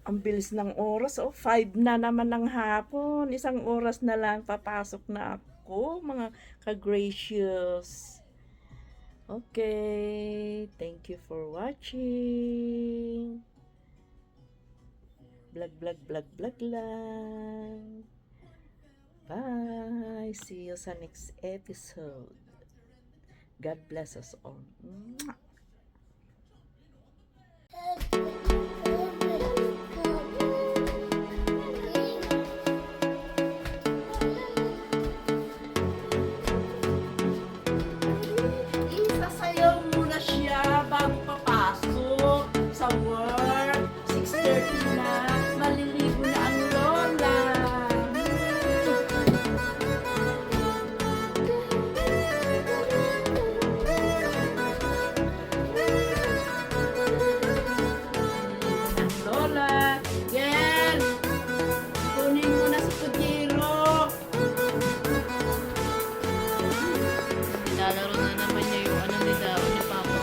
Ang bilis ng oras. Oh, 5 na naman ng hapon. Isang oras na lang papasok na ako, mga ka-gracious. Okay, thank you for watching. Vlog lang. Bye. See you sa next episode. God bless us all. Mwah. Isasayaw muna siya bago papasok sa work. 6:30 na. Maliligo na ang lola. Lola, yan. Kunin mo na si Kujiro. Nilalaro na naman niya yung ano ni Dao ni Papa.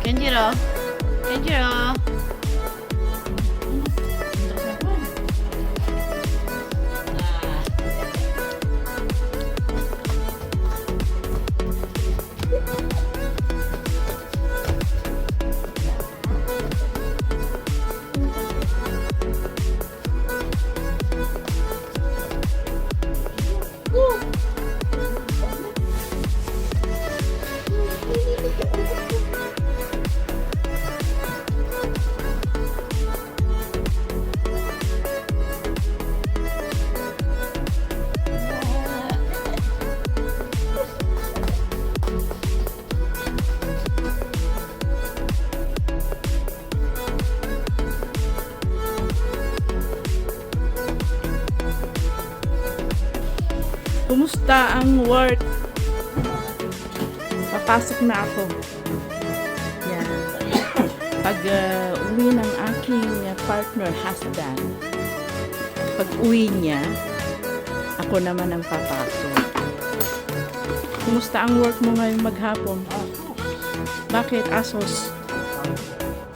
Kenjiro! Kenjiro! Kumusta ang work? Papasok na ako. Yan. Pag uwi ng aking partner, husband, pag uwi niya, ako naman ang papasok. Kumusta ang work mo ngayong maghapon? Bakit? Asos?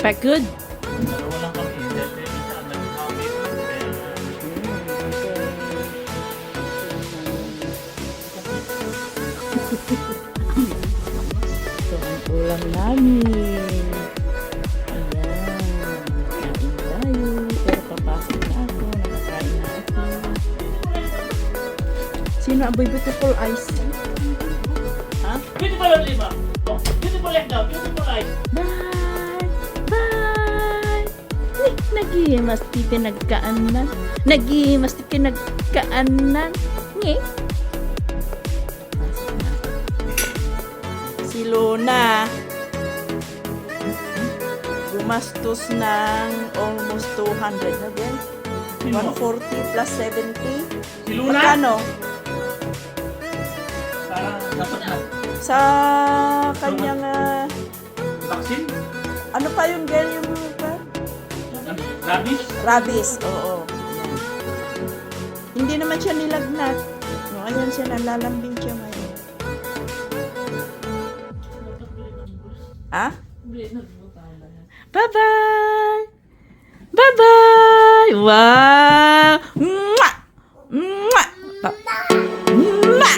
Pagod? Dalawa lang kami. Dahil isa, nag-hobby. Ito ang ulam namin. Ayan. Kain tayo. Pero papasok na ako. Nakakain na ako. Sino ang beautiful eyes? Ha? Beautiful ang lima. Oh, beautiful leg daw. Beautiful eyes. Bye! Bye! Nagihimas ti pinagkaanan. Nagihimas ti pinagkaanan. Ngi? Si Luna gumastos ng almost 200 na din. 140 plus 70. Si Luna? Magkano? Parang dapat na. Sa kanyang Vaccine? ano pa yung girl yung Rabies? rabies, oo. Yan. Hindi naman siya nilagnat. No, ayan siya, nalalambing siya ngayon. Ha? Bye-bye! Bye-bye! Wow! Mwah! Mwah! Mwah!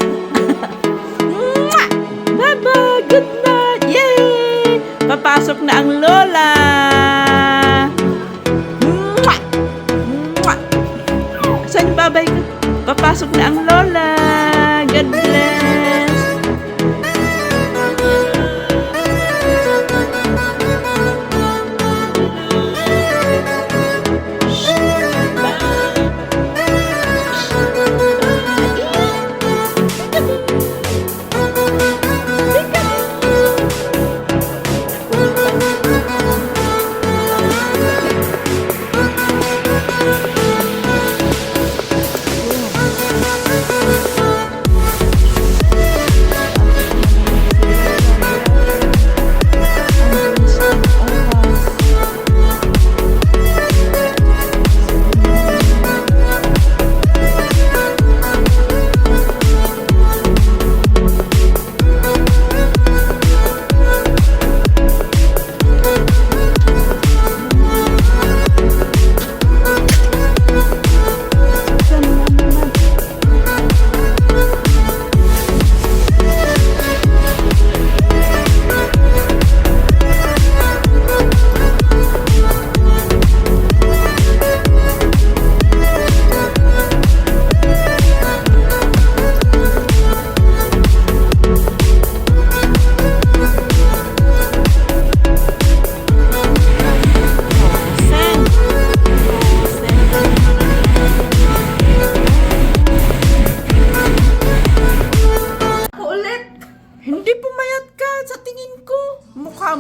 Mwah! Bye-bye! Good night! Yay! Papasok na ang lola! Mwah! Mwah! Saan yung babay ko? Papasok na ang lola! God bless!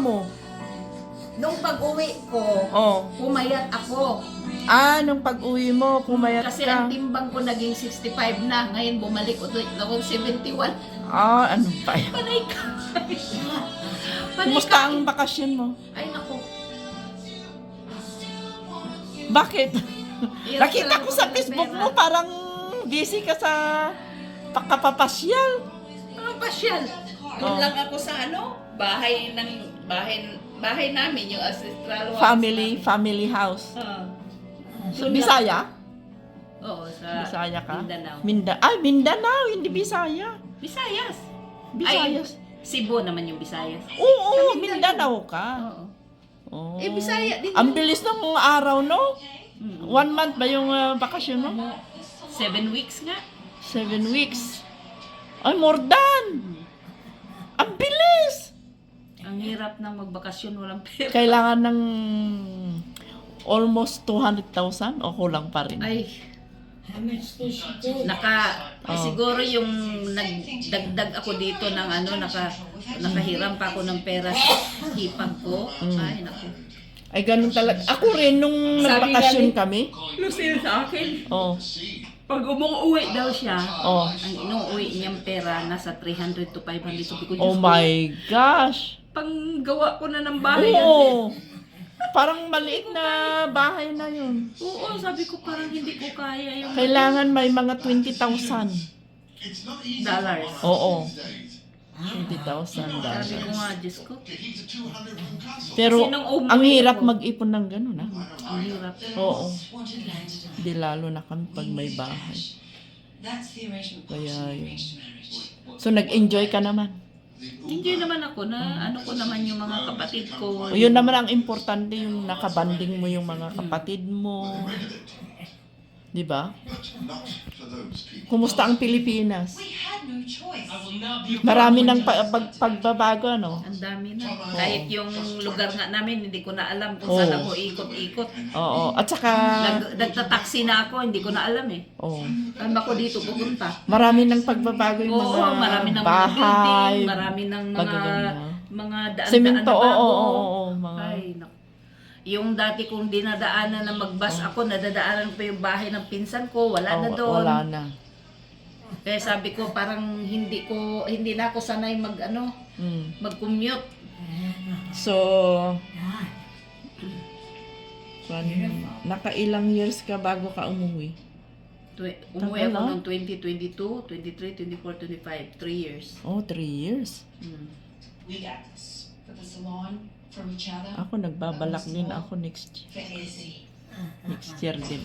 mo? Nung pag-uwi ko, Oh. pumayat ako. Nung pag-uwi mo, pumayat Kasi ka. ang timbang ko naging 65 na. Ngayon bumalik ulit ako 71. Ano pa yan? Panay ka. Panay Kumusta ka. ang bakasyon mo? Ay naku. Bakit? Hirap Nakita talaga ko sa ng Facebook pera. mo, parang busy ka sa kapapasyal. Mga pasyal. Doon Oh. lang ako sa bahay namin, yung ancestral house Family house. namin. So, Bisaya? Oo, sa Bisaya ka? Mindanao. Mindanao, hindi Bisaya. Visayas. Bisayas. Cebu naman yung Visayas. Oo, Sa Mindanao ka. Oo. Oh. Eh, Bisaya din Ang yun. bilis ng araw, no? Mm. 1 month ba yung bakasyon mo? 7 weeks nga. 7 weeks. Ay, more than! Ang bilis! Ang hirap ng magbakasyon, walang pera. Kailangan ng almost 200,000 o kulang pa rin? Ay, Oh. siguro yung nagdagdag ako dito ng nakahiram pa ako ng pera sa hipag ko. Ay, naku. Ay, ganun talaga. Ako rin, nung nagbakasyon kami. Lucille sa akin, Oh. pag umuwi daw siya, Oh. ang inuuwi niyang pera nasa 300 to 500. Sabi ko, Oh Diyos ko, my gosh. panggawa ko na ng bahay. Oo. Parang maliit na bahay na yun. Oo, sabi ko parang hindi ko kaya yung Kailangan may mga 20,000. dollars. Oo. 20,000 Sabi dollars. ko nga, Diyos ko, Pero Kasi nung umuwi ang hirap ako- mag-ipon ng ganun, ha? ang hirap. Oo. Di lalo na kami pag may bahay. Kaya yun. So, nag-enjoy ka naman. Hindi naman ako na ano ko naman yung mga kapatid ko. O, yun naman ang importante, yung nakabanding mo yung mga kapatid mo. Di ba? Kumusta ang Pilipinas? Marami ng pagbabago, ano? Ang dami na. Kahit yung lugar nga namin, hindi ko na alam kung Oo. saan ako ikot-ikot. Oo. At saka, Nagtataksi na ako, hindi ko na alam eh. oh, Saan ba ako dito pupunta? marami ng pagbabago yung Oo, mga marami ng mga bahay. building, marami ng pagaganda. mga daan-daan Semento, na oo, bago. oo, oo, mga... Ay, naku. Yung dati kong dinadaanan na magbus ako, nadadaanan pa yung bahay ng pinsan ko, wala na Oo, doon. wala na. Kaya sabi ko parang hindi na ako sanay Mm. mag-commute. So, nakailang years ka bago ka umuwi? Umuwi Tagal, ako ah. noong 2022, 23, 24, 25, 3 years. Oh, 3 years. Hmm. We got this. For the salon, for each other, Ako, nagbabalak din ako next for Izzy. year din.